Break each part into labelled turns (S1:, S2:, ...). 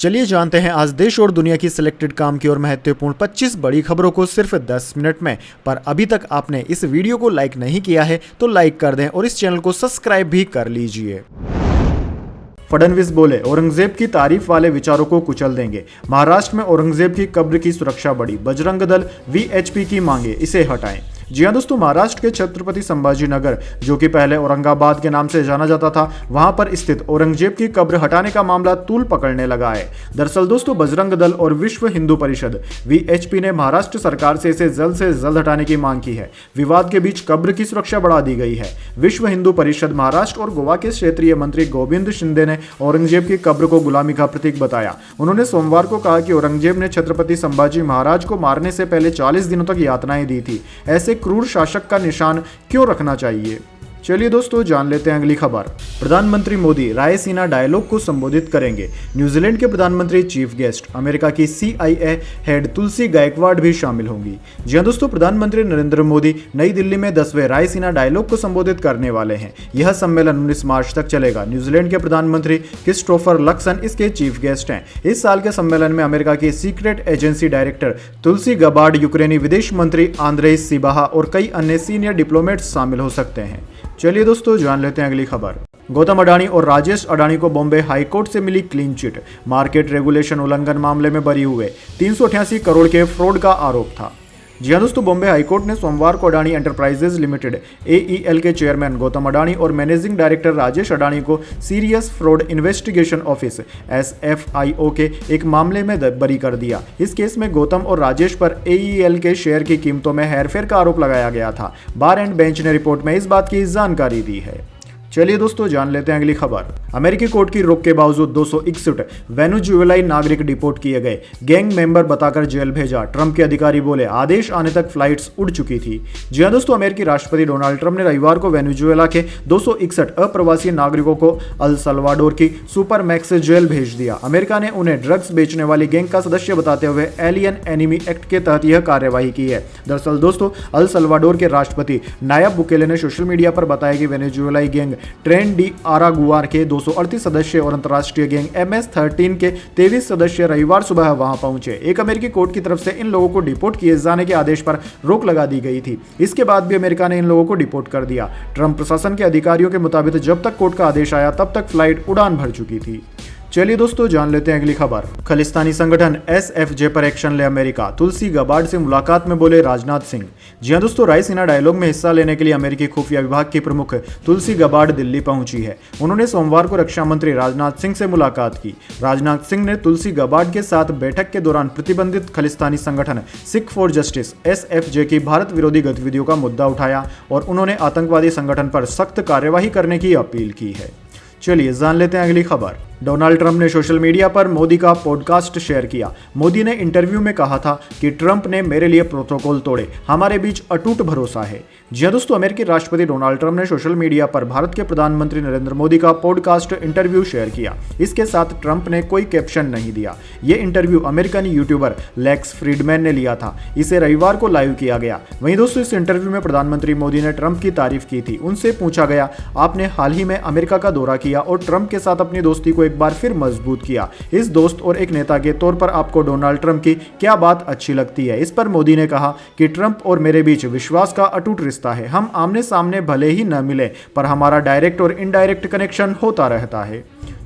S1: चलिए जानते हैं आज देश और दुनिया की सिलेक्टेड काम की और महत्वपूर्ण 25 बड़ी खबरों को सिर्फ 10 मिनट में। पर अभी तक आपने इस वीडियो को लाइक नहीं किया है तो लाइक कर दें और इस चैनल को सब्सक्राइब भी कर लीजिए। फडणवीस बोले औरंगजेब की तारीफ वाले विचारों को कुचल देंगे। महाराष्ट्र में औरंगजेब की कब्र की सुरक्षा बढ़ी, बजरंग दल वीएचपी की मांगे इसे हटाएं। जी हाँ दोस्तों, महाराष्ट्र के छत्रपति संभाजी नगर, जो कि पहले औरंगाबाद के नाम से जाना जाता था, वहां पर स्थित औरंगजेब की कब्र हटाने का मामला तूल पकड़ने लगा है। दरअसल दोस्तों, बजरंग दल और विश्व हिंदू परिषद वीएचपी ने महाराष्ट्र सरकार से इसे जल्द से जल्द हटाने की मांग की है। विवाद के बीच कब्र की सुरक्षा बढ़ा दी गई है। विश्व हिंदू परिषद महाराष्ट्र और गोवा के क्षेत्रीय मंत्री गोविंद शिंदे ने औरंगजेब की कब्र को गुलामी का प्रतीक बताया। उन्होंने सोमवार को कहा कि औरंगजेब ने छत्रपति संभाजी महाराज को मारने से पहले 40 दिनों तक यातनाएं दी थी। ऐसे क्रूर शासक का निशान क्यों रखना चाहिए? चलिए दोस्तों जान लेते हैं अगली खबर। प्रधानमंत्री मोदी रायसीना डायलॉग को संबोधित करेंगे। न्यूजीलैंड के प्रधानमंत्री चीफ गेस्ट अमेरिका की CIA हेड तुलसी गायकवाड भी शामिल होंगी। जी हां दोस्तों, प्रधानमंत्री नरेंद्र मोदी नई दिल्ली में 10वें रायसीना डायलॉग को संबोधित करने वाले हैं। यह सम्मेलन 19 मार्च तक चलेगा। न्यूजीलैंड के प्रधानमंत्री क्रिस्टोफर लक्सन इसके चीफ गेस्ट हैं। इस साल के सम्मेलन में अमेरिका की सीक्रेट एजेंसी डायरेक्टर तुलसी गबार्ड, यूक्रेनी विदेश मंत्री आंद्रेई सिबाहा और कई अन्य सीनियर डिप्लोमेट्स शामिल हो सकते हैं। चलिए दोस्तों जान लेते हैं अगली खबर। गौतम अडानी और राजेश अडानी को बॉम्बे हाईकोर्ट से मिली क्लीन चिट। मार्केट रेगुलेशन उल्लंघन मामले में बरी हुए 388 करोड़ के फ्रॉड का आरोप था। जी हाँ दोस्तों, बॉम्बे हाईकोर्ट ने सोमवार को अडानी एंटरप्राइजेज लिमिटेड AEL के चेयरमैन गौतम अडानी और मैनेजिंग डायरेक्टर राजेश अडानी को serious fraud investigation office SFIO के एक मामले में बरी कर दिया। इस केस में गौतम और राजेश पर AEL के शेयर की कीमतों में हेरफेर का आरोप लगाया गया था। बार एंड बेंच ने रिपोर्ट में इस बात की जानकारी दी है। चलिए दोस्तों जान लेते हैं अगली खबर। अमेरिकी कोर्ट की रोक के बावजूद 261 वेनेजुएलाई नागरिक डिपोर्ट किए गए, गैंग मेंबर बताकर जेल भेजा। ट्रंप के अधिकारी बोले आदेश आने तक फ्लाइट्स उड़ चुकी थी। जी हां दोस्तों, अमेरिकी राष्ट्रपति डोनाल्ड ट्रंप ने रविवार को वेनेजुएला के 261 अप्रवासी नागरिकों को अल सल्वाडोर की सुपर मैक्स जेल भेज दिया। अमेरिका ने उन्हें ड्रग्स बेचने वाली गैंग का सदस्य बताते हुए एलियन एनिमी एक्ट के तहत यह कार्यवाही की है। दरअसल दोस्तों, अल सल्वाडोर के राष्ट्रपति नायब बुकेले ने सोशल मीडिया पर बताया कि वेनेजुएलाई गैंग ट्रेन डी आरागुआर के 238 सदस्य और अंतर्राष्ट्रीय गैंग MS-13 के 23 सदस्य रविवार सुबह वहां पहुंचे। एक अमेरिकी कोर्ट की तरफ से इन लोगों को डिपोर्ट किए जाने के आदेश पर रोक लगा दी गई थी। इसके बाद भी अमेरिका ने इन लोगों को डिपोर्ट कर दिया। ट्रंप प्रशासन के अधिकारियों के मुताबिक जब तक कोर्ट का आदेश आया तब तक फ्लाइट उड़ान भर चुकी थी। चलिए दोस्तों जान लेते हैं अगली खबर। खालिस्तानी संगठन SFJ पर एक्शन ले अमेरिका, तुलसी गबार्ड से मुलाकात में बोले राजनाथ सिंह। जी हां दोस्तों, रायसीना डायलॉग में हिस्सा लेने के लिए अमेरिकी खुफिया विभाग की प्रमुख तुलसी गबार्ड दिल्ली पहुंची है। उन्होंने सोमवार को रक्षा मंत्री राजनाथ सिंह से मुलाकात की। राजनाथ सिंह ने तुलसी गबार्ड के साथ बैठक के दौरान प्रतिबंधित खालिस्तानी संगठन सिख फॉर जस्टिस SFJ की भारत विरोधी गतिविधियों का मुद्दा उठाया और उन्होंने आतंकवादी संगठन पर सख्त कार्यवाही करने की अपील की है। चलिए जान लेते हैं अगली खबर। डोनाल्ड ट्रंप ने सोशल मीडिया पर मोदी का पॉडकास्ट शेयर किया। मोदी ने इंटरव्यू में कहा था कि ट्रंप ने मेरे लिए प्रोटोकॉल तोड़े, हमारे बीच अटूट भरोसा है। जी हां दोस्तों, अमेरिकी राष्ट्रपति डोनाल्ड ट्रंप ने सोशल मीडिया पर भारत के प्रधानमंत्री नरेंद्र मोदी का पॉडकास्ट इंटरव्यू शेयर किया। इसके साथ ट्रंप ने कोई कैप्शन नहीं दिया। ये interview American YouTuber Lex Fridman ने लिया था। इसे रविवार को लाइव किया गया। वहीं दोस्तों, इस इंटरव्यू में प्रधानमंत्री मोदी ने ट्रंप की तारीफ की थी। उनसे पूछा गया, आपने हाल ही में अमेरिका का दौरा किया और ट्रंप के साथ अपनी दोस्ती को एक बार फिर मजबूत किया। इस दोस्त और एक नेता के तौर पर आपको डोनाल्ड ट्रंप की क्या बात अच्छी लगती है? इस पर मोदी ने कहा कि ट्रंप और मेरे बीच विश्वास का अटूट रिश्ता है। हम आमने सामने भले ही न मिले, पर हमारा डायरेक्ट और इनडायरेक्ट कनेक्शन होता रहता है।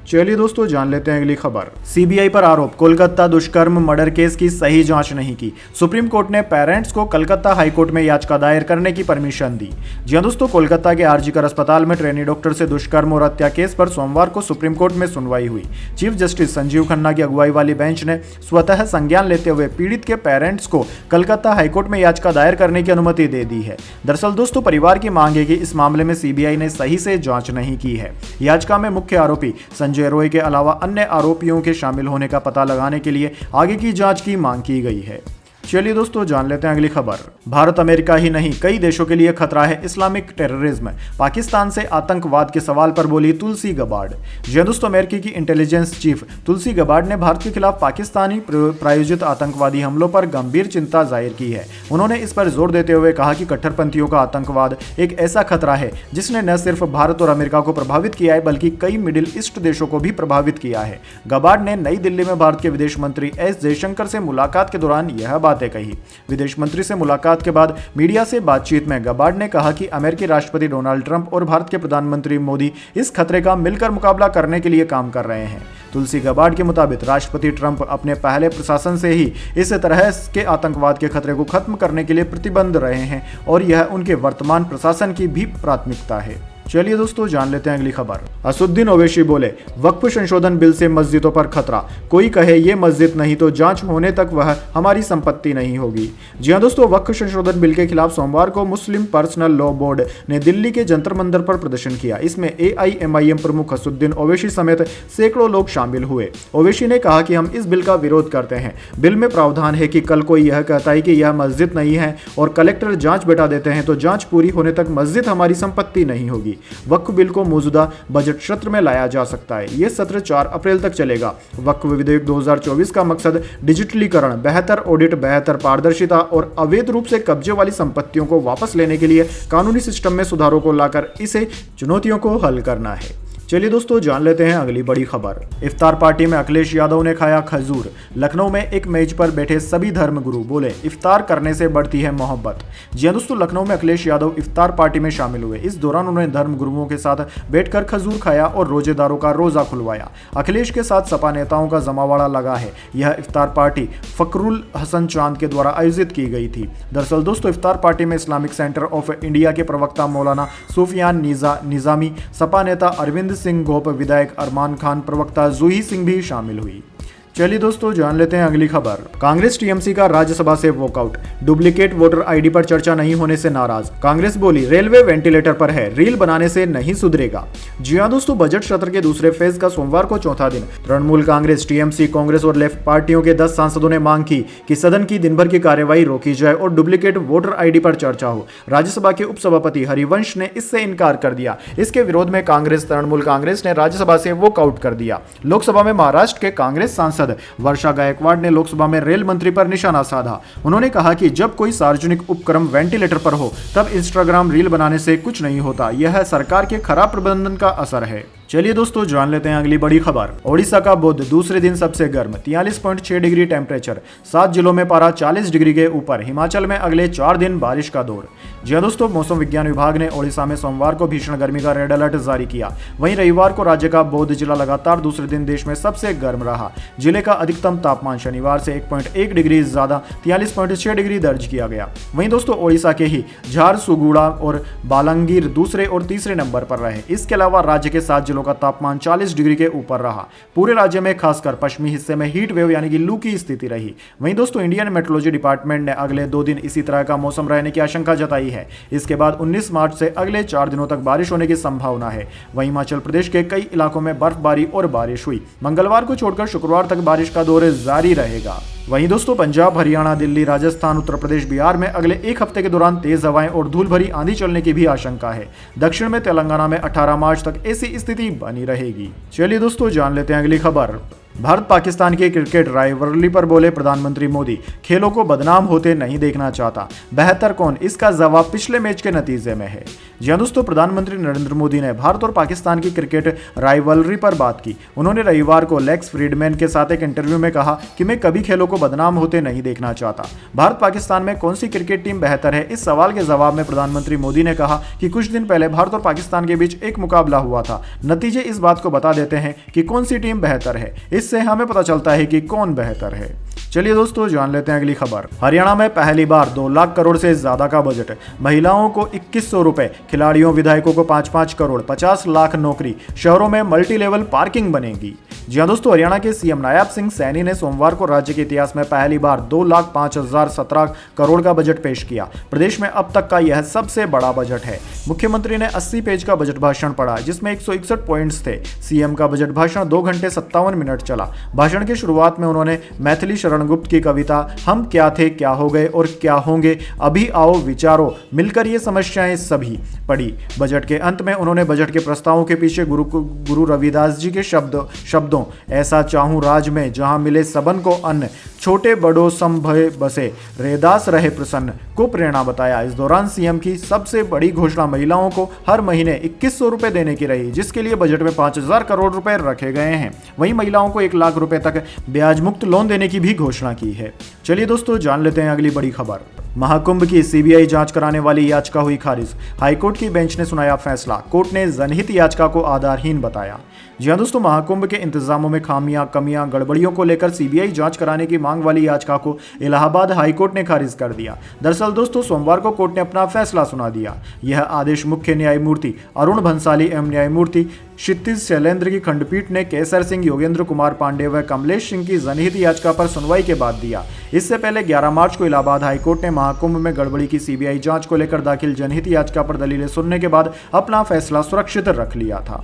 S1: चलिए दोस्तों जान लेते हैं अगली खबर। CBI पर आरोप, कोलकाता दुष्कर्म मर्डर केस की सही जांच नहीं की। सुप्रीम कोर्ट ने पेरेंट्स को कलकत्ता हाईकोर्ट में याचिका दायर करने की परमिशन दी। जी हां दोस्तों, कोलकाता के RG कर अस्पताल में ट्रेनी डॉक्टर से दुष्कर्म और हत्या केस पर सोमवार को सुप्रीम कोर्ट में सुनवाई हुई। चीफ जस्टिस संजीव खन्ना की अगुवाई वाली बेंच ने स्वतः संज्ञान लेते हुए पीड़ित के पेरेंट्स को कलकत्ता हाईकोर्ट में याचिका दायर करने की अनुमति दे दी है। दरअसल दोस्तों, परिवार की मांग है कि इस मामले में CBI ने सही से जांच नहीं की है। याचिका में मुख्य आरोपी संजय रॉय के अलावा अन्य आरोपियों के शामिल होने का पता लगाने के लिए आगे की जांच की मांग की गई है। चलिए दोस्तों जान लेते हैं अगली खबर। भारत अमेरिका ही नहीं कई देशों के लिए खतरा है इस्लामिक टेररिज्म, पाकिस्तान से आतंकवाद के सवाल पर बोली तुलसी गबार्ड। जी दोस्तों, अमेरिकी की इंटेलिजेंस चीफ तुलसी गबार्ड ने भारत के खिलाफ पाकिस्तानी प्रायोजित आतंकवादी हमलों पर गंभीर चिंता जाहिर की है। उन्होंने इस पर जोर देते हुए कहा कि कट्टरपंथियों का आतंकवाद एक ऐसा खतरा है जिसने न सिर्फ भारत और अमेरिका को प्रभावित किया है बल्कि कई मिडिल ईस्ट देशों को भी प्रभावित किया है। गबार्ड ने नई दिल्ली में भारत के विदेश मंत्री एस जयशंकर से मुलाकात के दौरान यह बातें कही। विदेश मंत्री से मुलाकात के बाद मीडिया से बातचीत में गबार्ड ने कहा कि अमेरिकी राष्ट्रपति डोनाल्ड ट्रंप और भारत के प्रधानमंत्री मोदी इस खतरे का मिलकर मुकाबला करने के लिए काम कर रहे हैं। तुलसी गबार्ड के मुताबिक राष्ट्रपति ट्रंप अपने पहले प्रशासन से ही इस तरह के आतंकवाद के खतरे को खत्म करने के लिए प्रतिबद्ध रहे हैं और यह उनके वर्तमान प्रशासन की भी प्राथमिकता है। चलिए दोस्तों जान लेते हैं अगली खबर। असुद्दीन ओवैसी बोले वक्फ संशोधन बिल से मस्जिदों पर खतरा, कोई कहे ये मस्जिद नहीं तो जांच होने तक वह हमारी संपत्ति नहीं होगी। जी हां दोस्तों, वक्फ संशोधन बिल के खिलाफ सोमवार को मुस्लिम पर्सनल लॉ बोर्ड ने दिल्ली के जंतर मंतर पर प्रदर्शन किया। इसमें AIMIM प्रमुख असुद्दीन ओवैसी समेत सैकड़ों लोग शामिल हुए। ओवैसी ने कहा कि हम इस बिल का विरोध करते हैं। बिल में प्रावधान है कि कल कोई यह कहता है कि यह मस्जिद नहीं है और कलेक्टर जांच बैठा देते हैं तो जांच पूरी होने तक मस्जिद हमारी संपत्ति नहीं होगी। वक्फ बिल को मौजूदा बजट सत्र में लाया जा सकता है। यह सत्र 4 अप्रैल तक चलेगा। वक्फ विधेयक 2024 का मकसद डिजिटलीकरण, बेहतर ऑडिट, बेहतर पारदर्शिता और अवैध रूप से कब्जे वाली संपत्तियों को वापस लेने के लिए कानूनी सिस्टम में सुधारों को लाकर इसे चुनौतियों को हल करना है। चलिए दोस्तों जान लेते हैं अगली बड़ी खबर। इफ्तार पार्टी में अखिलेश यादव ने खाया खजूर। लखनऊ में एक मेज पर बैठे सभी धर्मगुरु बोले इफ्तार करने से बढ़ती है मोहब्बत। जी दोस्तों, लखनऊ में अखिलेश यादव इफ्तार पार्टी में शामिल हुए। इस दौरान उन्होंने धर्मगुरुओं के साथ बैठकर खजूर खाया और रोजेदारों का रोजा खुलवाया। अखिलेश के साथ सपा नेताओं का जमावड़ा लगा है। यह इफ्तार पार्टी फखरुल हसन चांद के द्वारा आयोजित की गई थी। दरअसल दोस्तों, इफ्तार पार्टी में इस्लामिक सेंटर ऑफ इंडिया के प्रवक्ता मौलाना सुफियान निजामी, सपा नेता अरविंद सिंह गोप, विधायक अरमान खान, प्रवक्ता जूही सिंह भी शामिल हुई। चलिए दोस्तों जान लेते हैं अगली खबर। कांग्रेस टीएमसी का राज्यसभा से वॉकआउट, डुप्लीकेट वोटर आईडी पर चर्चा नहीं होने से नाराज। कांग्रेस बोली रेलवे वेंटिलेटर पर है, रील बनाने से नहीं सुधरेगा। जी हां दोस्तों, बजट सत्र के दूसरे फेज का सोमवार को चौथा दिन तृणमूल कांग्रेस, टीएमसी, कांग्रेस और लेफ्ट पार्टियों के 10 सांसदों ने मांग की कि सदन की दिन भर की कार्यवाही रोकी जाए और डुप्लीकेट वोटर आईडी पर चर्चा हो। राज्यसभा के उपसभापति हरिवंश ने इससे इनकार कर दिया। इसके विरोध में कांग्रेस, तृणमूल कांग्रेस ने राज्यसभा से वॉकआउट कर दिया। लोकसभा में महाराष्ट्र के कांग्रेस सांसद वर्षा गायकवाड़ ने लोकसभा में रेल मंत्री पर निशाना साधा। उन्होंने कहा कि जब कोई सार्वजनिक उपक्रम वेंटिलेटर पर हो तब इंस्टाग्राम रील बनाने से कुछ नहीं होता, यह सरकार के खराब प्रबंधन का असर है। चलिए दोस्तों जान लेते हैं अगली बड़ी खबर। ओडिशा का बुध दूसरे दिन सबसे गर्म, 43.6 डिग्री टेम्परेचर, 7 जिलों में पारा 40 डिग्री के ऊपर। हिमाचल में अगले 4 दिन बारिश का दौर। जी हां दोस्तों, मौसम विज्ञान विभाग ने ओडिशा में सोमवार को भीषण गर्मी का रेड अलर्ट जारी किया। वहीं रविवार को राज्य का बौद्ध जिला लगातार दूसरे दिन देश में सबसे गर्म रहा। जिले का अधिकतम तापमान शनिवार से 1.1 डिग्री ज्यादा 43.6 डिग्री दर्ज किया गया। वहीं दोस्तों, ओडिशा के ही झारसुगुड़ा और बालांगीर दूसरे और तीसरे नंबर पर रहे। इसके अलावा राज्य के 7 जिलों का तापमान 40 डिग्री के ऊपर रहा। पूरे राज्य में खासकर पश्चिमी हिस्से में हीट वेव यानी कि लू की स्थिति रही। वहीं दोस्तों, इंडियन मेट्रोलॉजी डिपार्टमेंट ने अगले 2 दिन इसी तरह का मौसम रहने की आशंका जताई है। इसके बाद 19 मार्च से अगले 4 दिनों तक बारिश होने की संभावना है। वहीं हिमाचल प्रदेश के कई इलाकों में बर्फबारी और बारिश हुई। मंगलवार को छोड़कर शुक्रवार तक बारिश का दौर जारी रहेगा। वहीं दोस्तों, पंजाब, हरियाणा, दिल्ली, राजस्थान, उत्तर प्रदेश, बिहार में अगले 1 हफ्ते के दौरान तेज हवाएं और धूल भरी आंधी चलने की भी आशंका है। दक्षिण में तेलंगाना में 18 मार्च तक ऐसी स्थिति बनी रहेगी। चलिए दोस्तों जान लेते हैं अगली खबर। भारत पाकिस्तान की क्रिकेट राइवलरी पर बोले प्रधानमंत्री मोदी, खेलों को बदनाम होते नहीं देखना चाहता, बेहतर कौन, इसका जवाब पिछले मैच के नतीजे में है। जी हां दोस्तों, प्रधानमंत्री नरेंद्र मोदी ने भारत और पाकिस्तान की क्रिकेट राइवलरी पर बात की। उन्होंने रविवार को लेक्स फ्रीडमैन के साथ एक इंटरव्यू में कहा कि मैं कभी खेलों को बदनाम होते नहीं देखना चाहता। भारत पाकिस्तान में कौन सी क्रिकेट टीम बेहतर है, इस सवाल के जवाब में प्रधानमंत्री मोदी ने कहा कि कुछ दिन पहले भारत और पाकिस्तान के बीच एक मुकाबला हुआ था। नतीजे इस बात को बता देते हैं कि कौन सी टीम बेहतर है। इससे हमें पता चलता है कि कौन बेहतर है। चलिए दोस्तों जान लेते हैं अगली खबर। हरियाणा में पहली बार 2 लाख करोड़ से ज्यादा का बजट, महिलाओं को 2100 रुपए, खिलाड़ियों विधायकों को 5-5 करोड़, 50 लाख नौकरी, शहरों में मल्टी लेवल पार्किंग बनेगी। जी हाँ दोस्तों, हरियाणा के सीएम नायब सिंह सैनी ने सोमवार को राज्य के इतिहास में पहली बार 2,05,017 करोड़ का बजट पेश किया। प्रदेश में अब तक का यह सबसे बड़ा बजट है। मुख्यमंत्री ने 80 पेज का बजट भाषण पढ़ा, जिसमें 161 पॉइंट्स थे। सीएम का बजट भाषण 2 घंटे 57 मिनट चला। भाषण की शुरुआत में उन्होंने मैथिली शरण गुप्त की कविता हम क्या थे, क्या हो गए और क्या होंगे, अभी आओ विचारो, मिलकर ये समस्याएं सभी पढ़ी। बजट के अंत में उन्होंने बजट के प्रस्तावों के पीछे गुरु रविदास जी के शब्दों ऐसा चाहूं राज में जहां मिले सबन को अन्न, छोटे बड़ों सम भय बसे, रैदास रहे प्रसन्न को प्रेरणा बताया। इस दौरान सीएम की सबसे बड़ी घोषणा महिलाओं को हर महीने 2100 रुपए देने की रही, जिसके लिए बजट में 5000 करोड़ रुपए रखे गए हैं। वहीं महिलाओं को 1 लाख रुपए तक ब्याज मुक्त लोन देने की भी घोषणा की है। चलिए दोस्तों, जान लेते हैं अगली बड़ी खबर। महाकुंभ की सीबीआई जांच कराने वाली याचिका हुई खारिज। हाईकोर्ट की बेंच ने सुनाया फैसला। कोर्ट ने जनहित याचिका को आधारहीन बताया। जी हां दोस्तों, महाकुंभ के इंतजामों में खामियां, कमियां, गड़बड़ियों को लेकर सीबीआई जांच कराने की मांग वाली याचिका को इलाहाबाद हाईकोर्ट ने खारिज कर दिया। दरअसल दोस्तों, सोमवार को कोर्ट ने अपना फैसला सुना दिया। यह आदेश मुख्य न्यायमूर्ति अरुण भंसाली एवं न्यायमूर्ति क्षितिज शैलेंद्र की खंडपीठ ने केसर सिंह, योगेंद्र कुमार पांडे व कमलेश सिंह की जनहित याचिका पर सुनवाई के बाद दिया। इससे पहले 11 मार्च को इलाहाबाद हाईकोर्ट ने महाकुंभ में गड़बड़ी की सीबीआई जांच को लेकर दाखिल जनहित याचिका पर दलीलें सुनने के बाद अपना फैसला सुरक्षित रख लिया था।